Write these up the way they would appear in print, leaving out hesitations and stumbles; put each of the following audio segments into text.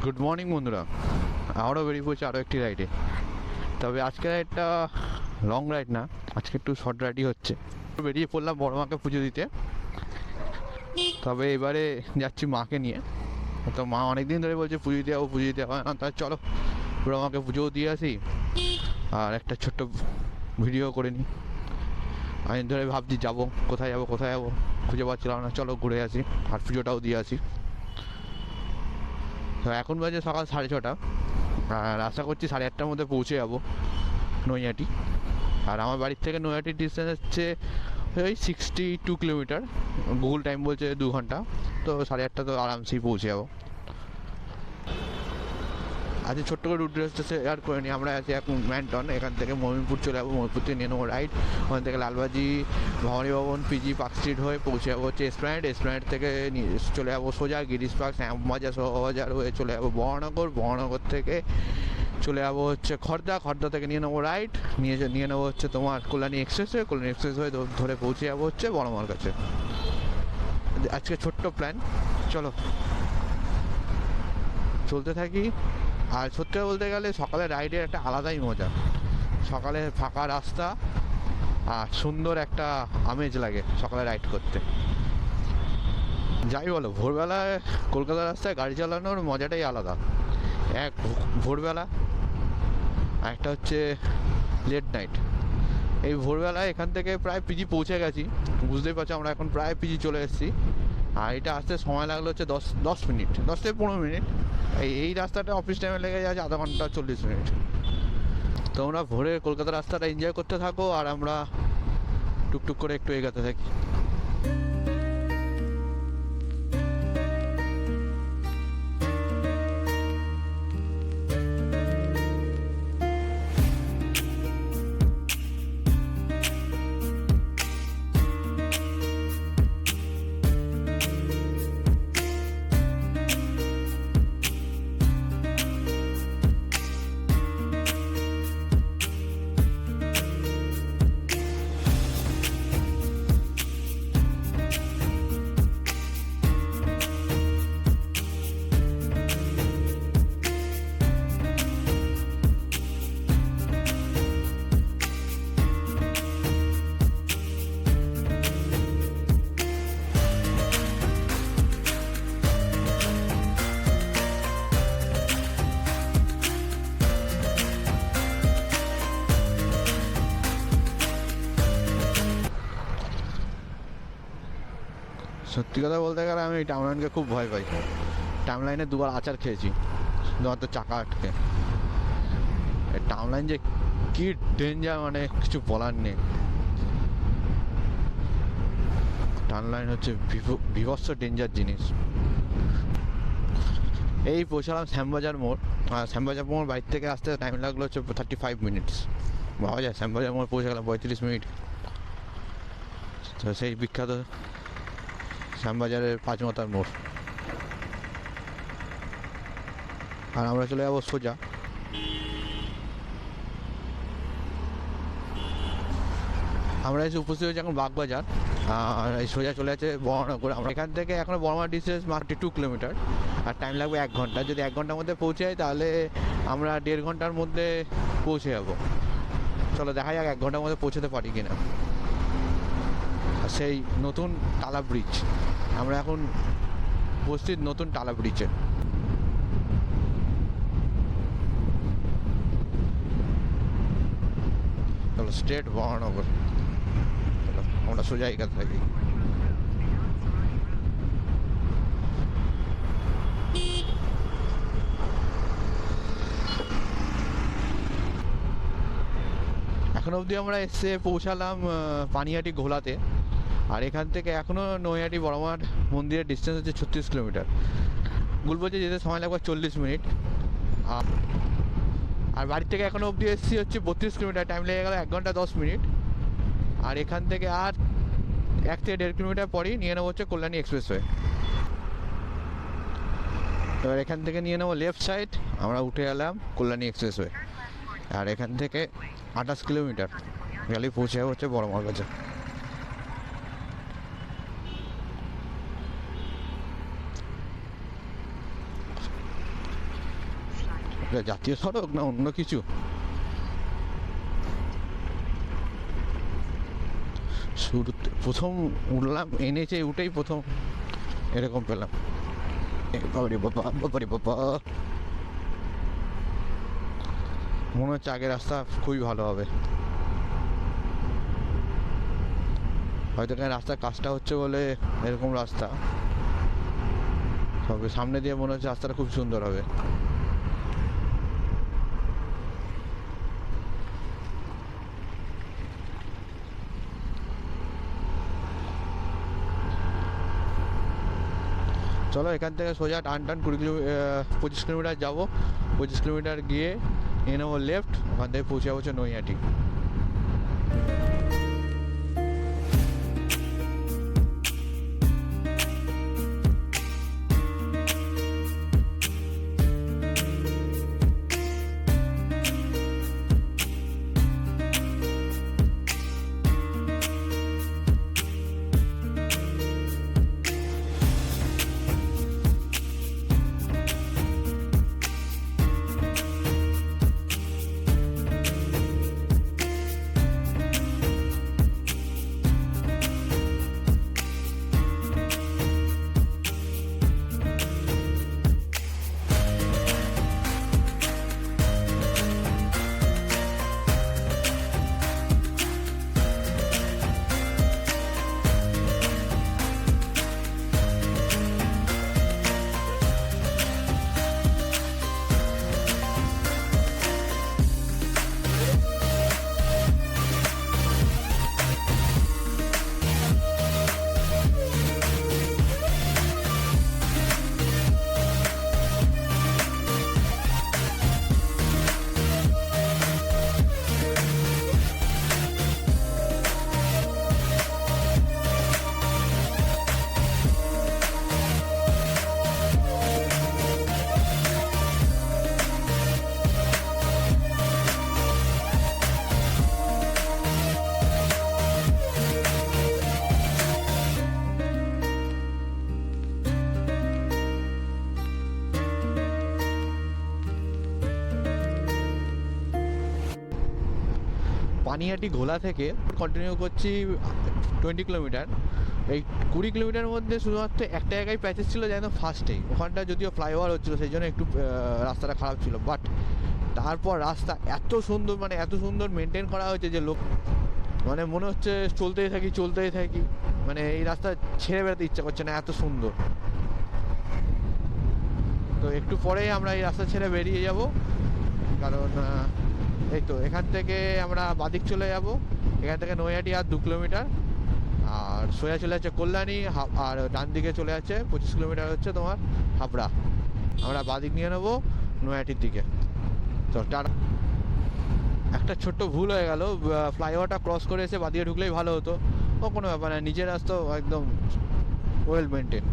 Good morning বন্ধুরা, আমরাও বেরিয়ে পড়ছি আরও একটি রাইডে। তবে আজকের রাইডটা লং রাইড না, আজকে একটু শর্ট রাইডই হচ্ছে। বেরিয়ে পড়লাম বড় মাকে পুজো দিতে। তবে এবারে যাচ্ছি মাকে নিয়ে। তো মা অনেক দিন ধরে বলছে পুজো দিতে যাবো, পুজো দিতে যাবো না, তাই চলো বড় মাকে পুজোও দিয়ে আসি আর একটা ছোট্ট ভিডিও করে নিই। আমি ধরে ভাবছি যাবো, কোথায় যাবো খুঁজে পাচ্ছিলাম না, চলো ঘুরে আসি আর পুজোটাও দিয়ে আসি। তো এখন বাজে সকাল 6:30, আর আশা করছি 8:30টার মধ্যে পৌঁছে যাবো নৈহাটি। আর আমার বাড়ির থেকে নৈহাটির ডিস্টেন্স হচ্ছে ওই 62 কিলোমিটার। গুগল টাইম বলছে 2 ঘন্টা, তো 8:30 তো আরামসেই পৌঁছে যাবো। আজকে ছোট্ট করে রুট রেসটা শেয়ার করে নিই। আমরা আছি এখন ম্যানটন, এখান থেকে মমিনপুর চলে যাবো, মমিনপুর থেকে নিয়ে নেবো রাইড। ওখান থেকে লালবাজি, ভবানী ভবন, পিজি, পার্ক স্ট্রিট হয়ে পৌঁছে যাবো হচ্ছে এসপ্ল্যানেড থেকে চলে যাবো সোজা গিরিশ পার্ক, শ্যামবাজার, শোভাবাজার হয়ে চলে যাবো বহনগর থেকে চলে যাবো হচ্ছে খর্দা থেকে নিয়ে নেবো রাইড, নিয়ে নেবো হচ্ছে তোমার কল্যাণী এক্সপ্রেস হয়ে ধরে পৌঁছে যাবো হচ্ছে বড়মার কাছে। আজকে ছোট্ট প্ল্যান, চলো চলতে থাকি। আর সত্যি বলতে গেলে সকালে রাইডের একটা আলাদাই মজা। সকালে ফাঁকা রাস্তা আর সুন্দর একটা আমেজ লাগে সকালে রাইড করতে। যাই বলো, ভোরবেলায় কলকাতার রাস্তায় গাড়ি চালানোর মজাটাই আলাদা। এক ভোরবেলা, আর একটা হচ্ছে লেট নাইট। এই ভোরবেলায় এখান থেকে প্রায় পিজি পৌঁছে গেছি, বুঝতেই পারছো আমরা এখন প্রায় পিজি চলে এসেছি। আর এটা আসতে সময় লাগলো হচ্ছে 10 মিনিট, 10 থেকে 15 মিনিট। এই রাস্তাটা অফিস টাইমে লেগে যাচ্ছে আধা ঘন্টা 40 মিনিট। তোমরা ভোরে কলকাতার রাস্তাটা এনজয় করতে থাকো আর আমরা টুকটুক করে একটু এগাতে থাকি। সত্যি কথা বলতে গেলে আমি এই টাউনলাইনকে খুব ভয় পাই। টাউনলাইনে দুবার আচার খেয়েছি শুধুমাত্র চাকা আটকে। এই টাউনলাইন যে কি ডেঞ্জার, মানে কিছু বলার নেই। টাউনলাইন হচ্ছে বিভৎস ডেঞ্জার জিনিস। এই পৌঁছালাম শ্যামবাজার মোড়। আর শ্যামবাজার মোড় বাড়ির থেকে আসতে টাইম লাগলো হচ্ছে 35 মিনিটস। ভাবা যায়, শ্যামবাজার মোড় পৌঁছে গেলাম 35 মিনিট। তো সেই বিখ্যাত শ্যামবাজারের 5 মাথার মোড়। আর আমরা চলে যাবো সোজা। আমরা এসে উপস্থিত হয়েছি এখন বাগবাজার, আর এই সোজা চলে আছে বহনগর। আমরা এখান থেকে এখনো বড়মার ডিস্টেন্স মাত্র 2 কিলোমিটার, আর টাইম লাগবে 1 ঘন্টা। যদি 1 ঘন্টার মধ্যে পৌঁছে যাই তাহলে আমরা 1.5 ঘন্টার মধ্যে পৌঁছে যাবো। চলো দেখা যাক 1 ঘন্টার মধ্যে পৌঁছতে পারি কিনা। সেই নতুন টালা ব্রিজ, আমরা এখন উপস্থিত নতুন টালা ব্রিজে। চলো স্টেট বহনগর, চলো আমরা সোজা এখান থাকি। এখন অবধি আমরা এসে পৌঁছালাম পানিহাটি ঘোলাতে। আর এখান থেকে এখনও নৈহাটি বড়মার মন্দিরের ডিস্টেন্স হচ্ছে 36 কিলোমিটার। গুলবজে যেতে সময় লাগবে 40 মিনিট। আর বাড়ি থেকে এখনও অবধি এসেছি হচ্ছে 32 কিলোমিটার, টাইম লেগে গেল 1 ঘন্টা 10 মিনিট। আর এখান থেকে আর 1 থেকে 1.5 কিলোমিটার পরেই নিয়ে নেবো হচ্ছে কল্যাণী এক্সপ্রেসওয়ে। এবার এখান থেকে নিয়ে নেবো লেফট সাইড, আমরা উঠে এলাম কল্যাণী এক্সপ্রেসওয়ে। আর এখান থেকে 28 কিলোমিটার গেলেই পৌঁছে যাবো হচ্ছে বড়মার কাছে। এটা জাতীয় সড়ক না অন্য কিছু? শুরুতে প্রথম উঠলাম, এনেছে উঠেই প্রথম এরকম পেলাম। বাবারে বাবা, বাবারে বাবা, মনে হচ্ছে আগের রাস্তা খুবই ভালো হবে। হয়তো এখানে রাস্তার কাজটা হচ্ছে বলে এরকম রাস্তা, তবে সামনে দিয়ে মনে হচ্ছে রাস্তাটা খুব সুন্দর হবে। চলো এখান থেকে সোজা টান 25 কিলোমিটার যাবো। 25 কিলোমিটার গিয়ে নিয়ে নেবো লেফট, ওখান থেকে পৌঁছে যাবো নৈহাটি। পানিহাটি ঘোলা থেকে কন্টিনিউ করছি 20 কিলোমিটার। এই 20 কিলোমিটারের মধ্যে শুধুমাত্র একটা জায়গায় প্যাচেস ছিল, যেন ফার্স্টেই ওখানটা যদিও ফ্লাইওভার হচ্ছিলো, সেই জন্য একটু রাস্তাটা খারাপ ছিল। বাট তারপর রাস্তা এত সুন্দর, মানে এত সুন্দর মেনটেন করা হয়েছে যে লোক মানে মনে হচ্ছে চলতেই থাকি, মানে এই রাস্তা ছেড়ে বেড়াতে ইচ্ছা করছে না, এত সুন্দর। তো একটু পরেই আমরা এই রাস্তা ছেড়ে বেরিয়ে যাব, কারণ এই তো এখান থেকে আমরা বাদিক চলে যাব। এখান থেকে নৈহাটি আর 2 কিলোমিটার, আর সোজা চলে যাচ্ছে কল্যাণী, আর ডান দিকে চলে যাচ্ছে 25 কিলোমিটার হচ্ছে তোমার হাবড়া। আমরা বাদিক নিয়ে নেবো নৈহাটির দিকে। তো একটা ছোট্ট ভুল হয়ে গেল, ফ্লাইওভারটা ক্রস করে এসে বাদিকে ঢুকলেই ভালো হতো। ও কোনো ব্যাপার না, নিচের রাস্তাও একদম ওয়েল মেনটেন।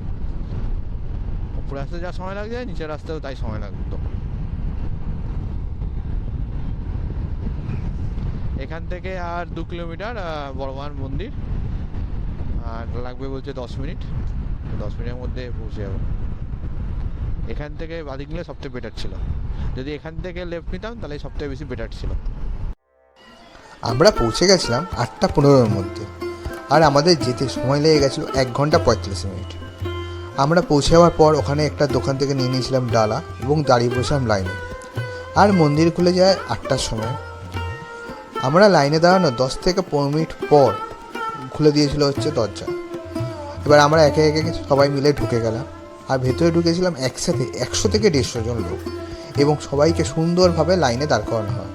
উপর রাস্তায় যা সময় লাগছে নিচের রাস্তাও তাই সময় লাগতো। এখান থেকে আর 2 কিলোমিটার বড়মান মন্দির, আর লাগবে বলছে 10 মিনিট। 10 মিনিটের মধ্যে পৌঁছে যাবো। এখান থেকে বাদিক নিলে সবথেকে বেটার ছিল, যদি এখান থেকে লেফট নিতাম তাহলে সবথেকে বেশি বেটার ছিল। আমরা পৌঁছে গেছিলাম 8:15-এর মধ্যে, আর আমাদের যেতে সময় লেগে গেছিলো 1 ঘন্টা 45 মিনিট। আমরা পৌঁছে যাওয়ার পর ওখানে একটা দোকান থেকে নিয়ে নিয়েছিলাম ডালা এবং দাঁড়িয়ে বসলাম লাইনে। আর মন্দির খুলে যায় 8টার সময়। আমরা লাইনে দাঁড়ানো 10 থেকে 15 মিনিট পর খুলে দিয়েছিল হচ্ছে দরজা। এবার আমরা একে একে সবাই মিলে ঢুকে গেলাম, আর ভেতরে ঢুকেছিলাম একসাথে 100 থেকে 150 জন লোক, এবং সবাইকে সুন্দরভাবে লাইনে দাঁড় করানো হয়।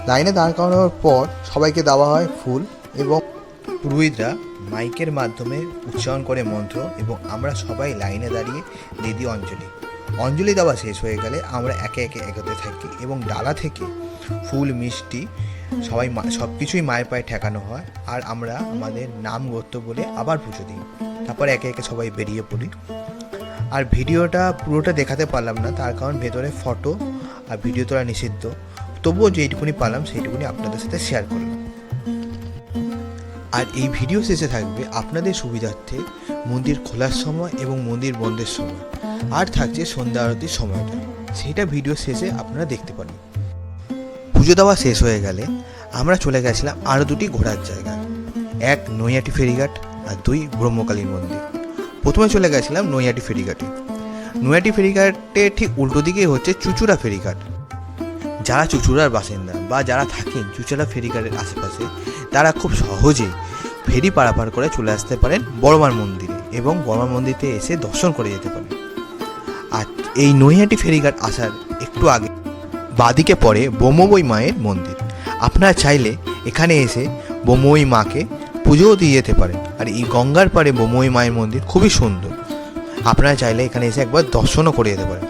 লাইনে দাঁড় করানোর পর সবাইকে দেওয়া হয় ফুল, এবং পুরোহিতরা মাইকের মাধ্যমে উচ্চারণ করে মন্ত্র, এবং আমরা সবাই লাইনে দাঁড়িয়ে দিদি অঞ্জলি দেওয়া শেষ হয়ে গেলে আমরা একে একে এগোতে থাকি, এবং ডালা থেকে ফুল মিষ্টি সবাই সব কিছুই মায়ের পায়ে ঠেকানো হয়। আর আমরা আমাদের নাম গোত্র বলে আবার পুজো দিই। তারপর একে একে সবাই বেরিয়ে পড়ি। আর ভিডিওটা পুরোটা দেখাতে পারলাম না, তার কারণ ভেতরে ফটো আর ভিডিও তোলা নিষিদ্ধ। তবুও যেইটুকুনি পারলাম সেইটুকুনি আপনাদের সাথে শেয়ার করলাম। আর এই ভিডিও শেষে থাকবে আপনাদের সুবিধার্থে মন্দির খোলার সময় এবং মন্দির বন্ধের সময়, আর থাকছে সন্ধ্যা আরতির সময়টা, সেটা ভিডিও শেষে আপনারা দেখতে পারেন। পুজো দেওয়া শেষ হয়ে গেলে আমরা চলে গেছিলাম আরও দুটি ঘোরার জায়গায়, এক নৈহাটি ফেরিঘাট আর দুই ব্রহ্মকালীর মন্দির। প্রথমে চলে গেছিলাম নৈহাটি ফেরিঘাটে। নৈহাটি ফেরিঘাটে ঠিক উল্টো দিকেই হচ্ছে চুঁচুড়া ফেরিঘাট। যারা চুঁচুড়ার বাসিন্দা বা যারা থাকেন চুঁচুড়া ফেরিঘাটের আশেপাশে, তারা খুব সহজেই ফেরি পারাপার করে চলে আসতে পারেন বড়মার মন্দিরে এবং বড়মার মন্দিরে এসে দর্শন করে যেতে পারেন। আর এই নৈহাটি ফেরিঘাট আসার একটু আগে বাদিকে পড়ে বোমবই মায়ের মন্দির। আপনারা চাইলে এখানে এসে বোমবই মাকে পুজোও দিয়ে যেতে পারেন। আর এই গঙ্গার পাড়ে বোমবই মায়ের মন্দির খুবই সুন্দর, আপনারা চাইলে এখানে এসে একবার দর্শনও করে যেতে পারেন।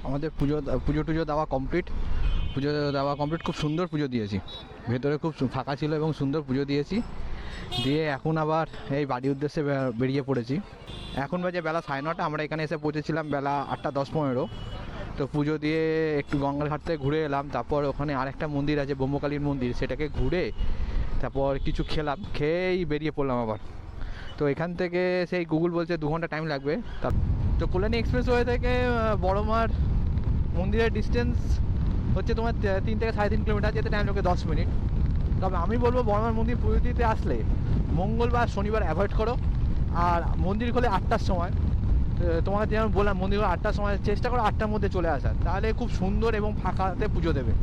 আমাদের পুজো টুজো দেওয়া কমপ্লিট, খুব সুন্দর পুজো দিয়েছি। ভেতরে খুব ফাঁকা ছিল এবং সুন্দর পুজো দিয়েছি। দিয়ে এখন আবার এই বাড়ির উদ্দেশ্যে বেরিয়ে পড়েছি। এখন বাজে বেলা 9:30। আমরা এখানে এসে পৌঁছেছিলাম বেলা 8:10-15। তো পুজো দিয়ে একটু গঙ্গার ঘাট থেকে ঘুরে এলাম। তারপর ওখানে আরেকটা মন্দির আছে ব্রহ্মকালীর মন্দির, সেটাকে ঘুরে তারপর কিছু খেলাম, খেয়েই বেরিয়ে পড়লাম আবার। তো এখান থেকে সেই গুগল বলছে 2 ঘন্টা টাইম লাগবে। তো কল্যাণী এক্সপ্রেসওয়ে থেকে বড়মার মন্দিরের ডিস্টেন্স হচ্ছে তোমার 3 থেকে 3.5 কিলোমিটার, যেতে টাইম লাগে 10 মিনিট। তবে আমি বলবো বড়মার মন্দির পুজো দিতে আসলে মঙ্গলবার শনিবার অ্যাভয়েড করো। আর মন্দির খোলে 8টার সময়। তোমাকে যেমন বললাম মন্দির খোলে 8টার সময়, চেষ্টা করো 8টার মধ্যে চলে আসার, তাহলে খুব সুন্দর এবং ফাঁকাতে পুজো দেবে।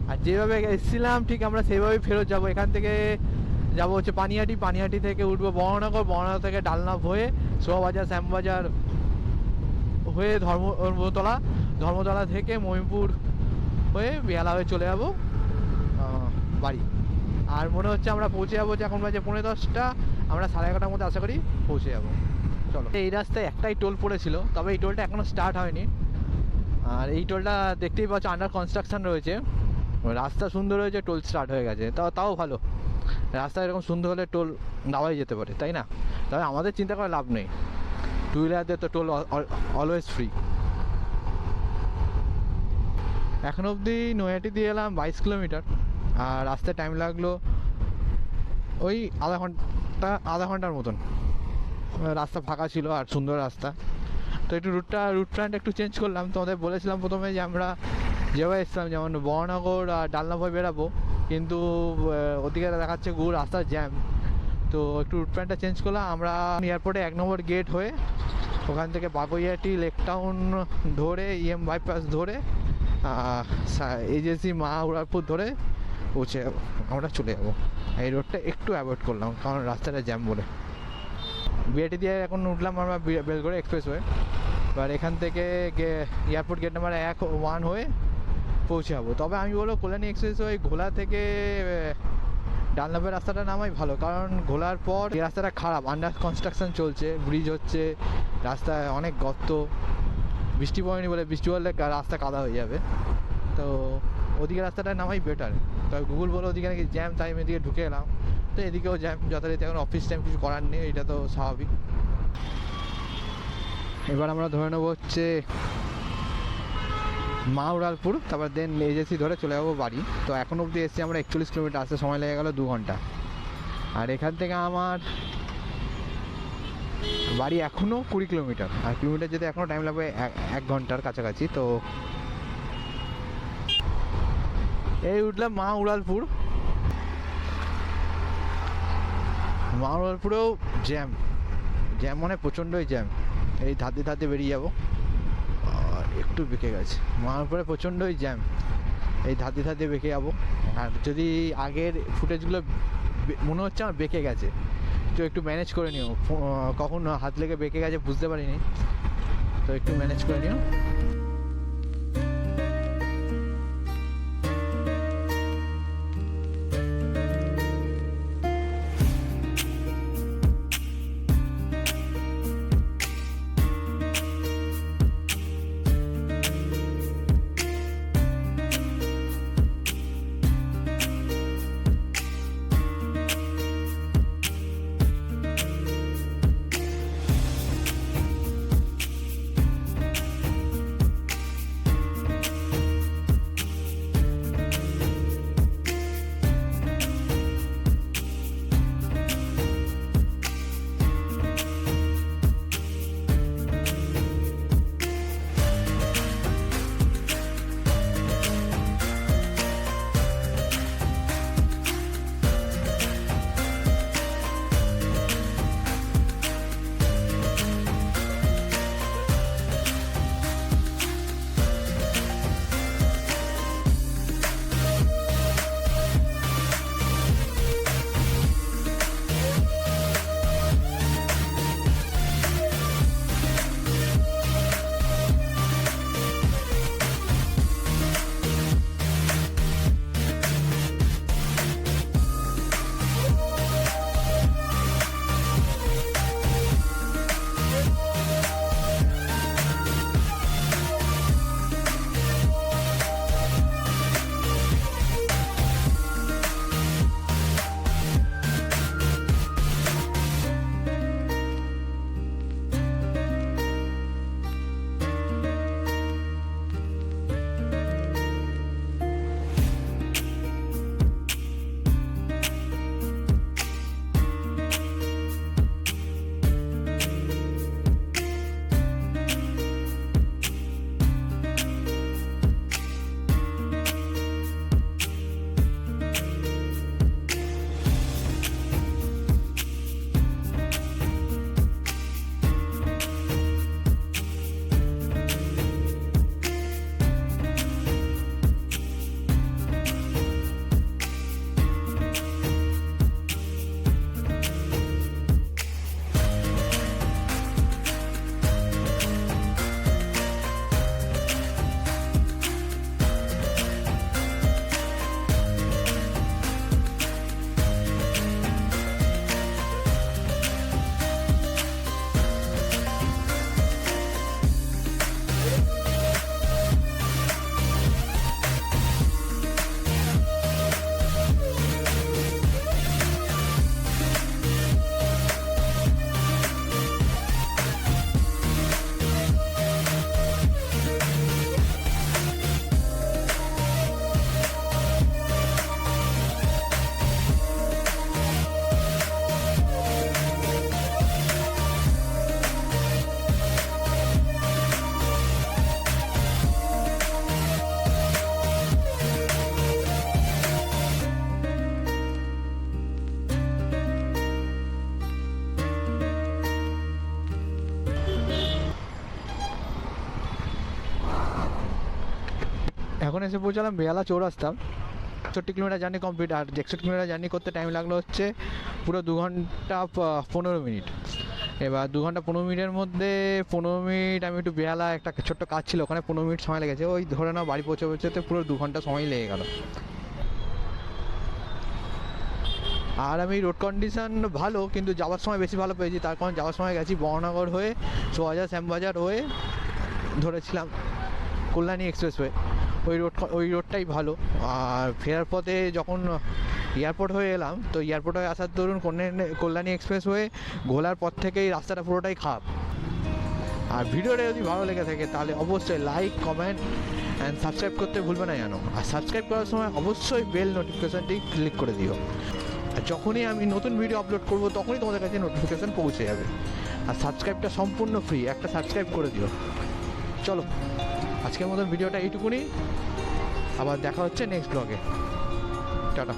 আর যেভাবে এসেছিলাম ঠিক আমরা সেইভাবেই ফেরত যাবো। এখান থেকে যাবো হচ্ছে পানিহাটি থেকে উঠবো বড়নগর থেকে ডালনা হয়ে শোভাবাজার শ্যামবাজার হয়ে ধর্মতলা থেকে মহিমপুর হয়ে বেহালা হয়ে চলে যাবো বাড়ি। আর মনে হচ্ছে আমরা পৌঁছে যাবো, এখন বাজে 10:15, আমরা 11:30 মধ্যে আশা করি পৌঁছে যাবো। চলো। এই রাস্তায় একটাই টোল পড়েছিল, তবে এই টোলটা এখনো স্টার্ট হয়নি। আর এই টোলটা দেখতেই পাচ্ছ আন্ডার কনস্ট্রাকশন রয়েছে। রাস্তা সুন্দর হয়েছে, টোল স্টার্ট হয়ে গেছে, তাও ভালো। রাস্তা এরকম সুন্দর হলে টোল দেওয়াই যেতে পারে, তাই না? তবে আমাদের চিন্তা করে লাভ নেই, টু হুইলারদের তো টোল অলওয়েজ ফ্রি। এখন অবধি নৈহাটি দিয়ে এলাম 22 কিলোমিটার, আর রাস্তায় টাইম লাগলো ওই আধা ঘন্টার মতন। রাস্তা ফাঁকা ছিল আর সুন্দর রাস্তা, তো একটু রুট প্ল্যানটা একটু চেঞ্জ করলাম। তোমাদের বলেছিলাম প্রথমে যে আমরা যেভাবে এসছিলাম, যেমন বড়নগর আর ডালনা হয়ে বেরাবো, কিন্তু ওদিকে দেখাচ্ছে গুড় রাস্তার জ্যাম। তো একটু রুট প্ল্যানটা চেঞ্জ করলাম। আমরা এয়ারপোর্টে 1 নম্বর গেট হয়ে ওখান থেকে বাগুইহাটি লেক টাউন ধরে বাইপাস ধরে এজেন্সি মা উড়ারপুর ধরে পৌঁছে যাবো, আমরা চলে যাবো। এই রোডটা একটু অ্যাভয়েড করলাম কারণ রাস্তাটা জ্যাম বলে। বিআইটি দিয়ে এখন উঠলাম আমরা বেলগড়া এক্সপ্রেসওয়ে। এবার এখান থেকে এয়ারপোর্ট গেট নাম্বার 1 হয়ে পৌঁছে যাবো। তবে আমি বলবো কল্যাণী এক্সপ্রেসওয়ে ঘোলা থেকে ডানলাপের রাস্তাটা নামাই ভালো, কারণ ঘোলার পর এই রাস্তাটা খারাপ, আন্ডার কনস্ট্রাকশন চলছে, ব্রিজ হচ্ছে, রাস্তায় অনেক গর্ত, বৃষ্টি পড়েনি বলে, বৃষ্টি পড়লে রাস্তা কাদা হয়ে যাবে। তো ওদিকে রাস্তাটা নামাই বেটার। তবে গুগল বলে ওদিকে নাকি জ্যাম, তাই আমি এদিকে ঢুকে এলাম। তো এদিকেও জ্যাম যথারীতি, এখন অফিস টাইম, কিছু করার নেই, এটা তো স্বাভাবিক। এবার আমরা ধরে নেবো হচ্ছে মা উড়ালপুর, তারপর দেন এজেন্সি ধরে চলে যাবো বাড়ি। তো এখন অবধি এসেছি আমরা 41 কিলোমিটার, আসতে সময় লেগে গেলো 2 ঘন্টা। আর এখান থেকে আমার বাড়ি এখনও 20 কিলোমিটার, আর কিলোমিটার যেতে এখনও টাইম লাগবে 1 ঘন্টার কাছাকাছি। তো এই উঠলাম মা উড়ালপুর। মা উড়ালপুরেও জ্যাম মানে প্রচণ্ডই জ্যাম। এই ধাতে বেরিয়ে যাবো, আর একটু বেঁকে গেছে। মা উড়ালপুরে প্রচণ্ডই জ্যাম, এই ধাতে বেঁকে যাবো। আর যদি আগের ফুটেজগুলো মনে হচ্ছে আমার বেঁকে গেছে, তো একটু ম্যানেজ করে নিও। কখন হাত লেগে বেঁকে গেছে বুঝতে পারিনি, তো একটু ম্যানেজ করে নিও। এখন এসে পৌঁছালাম বেহালা চৌরাস্তা। 60 কিলোমিটার জার্নি কমপ্লিট, আর 61 কিলোমিটার জার্নি করতে টাইম লাগলো হচ্ছে পুরো 2 ঘন্টা 15 মিনিট। এবার 2 ঘন্টা 15 মিনিটের মধ্যে 15 মিনিট আমি একটু বেহালা একটা ছোট্ট কাজ ছিল, ওখানে 15 মিনিট সময় লেগেছে। ওই ধরে নাও বাড়ি পৌঁছতে পুরো 2 ঘন্টা সময় লেগে গেল। আর আমি রোড কন্ডিশন ভালো, কিন্তু যাওয়ার সময় বেশি ভালো পেয়েছি। তার কারণ যাওয়ার সময় গেছি বহনগর হয়ে, সোয়াজা শ্যামবাজার হয়ে ধরেছিলাম কল্যাণী এক্সপ্রেসওয়ে। ওই রোডটাই ভালো। আর ফেরার পথে যখন এয়ারপোর্ট হয়ে এলাম, তো এয়ারপোর্ট হয়ে আসার দরুন কল্যাণী এক্সপ্রেসওয়ে ঘোলার পর থেকেই রাস্তাটা পুরোটাই খারাপ। আর ভিডিওটা যদি ভালো লেগে থাকে তাহলে অবশ্যই লাইক, কমেন্ট অ্যান্ড সাবস্ক্রাইব করতে ভুলবে না যেন। আর সাবস্ক্রাইব করার সময় অবশ্যই বেল নোটিফিকেশানটি ক্লিক করে দিও। আর যখনই আমি নতুন ভিডিও আপলোড করব তখনই তোমাদের কাছে নোটিফিকেশান পৌঁছে যাবে। আর সাবস্ক্রাইবটা সম্পূর্ণ ফ্রি, একটা সাবস্ক্রাইব করে দিও। চলো আজকের মতন ভিডিওটা এইটুকুনি, আবার দেখা হচ্ছে নেক্সট ব্লগে। টাটা।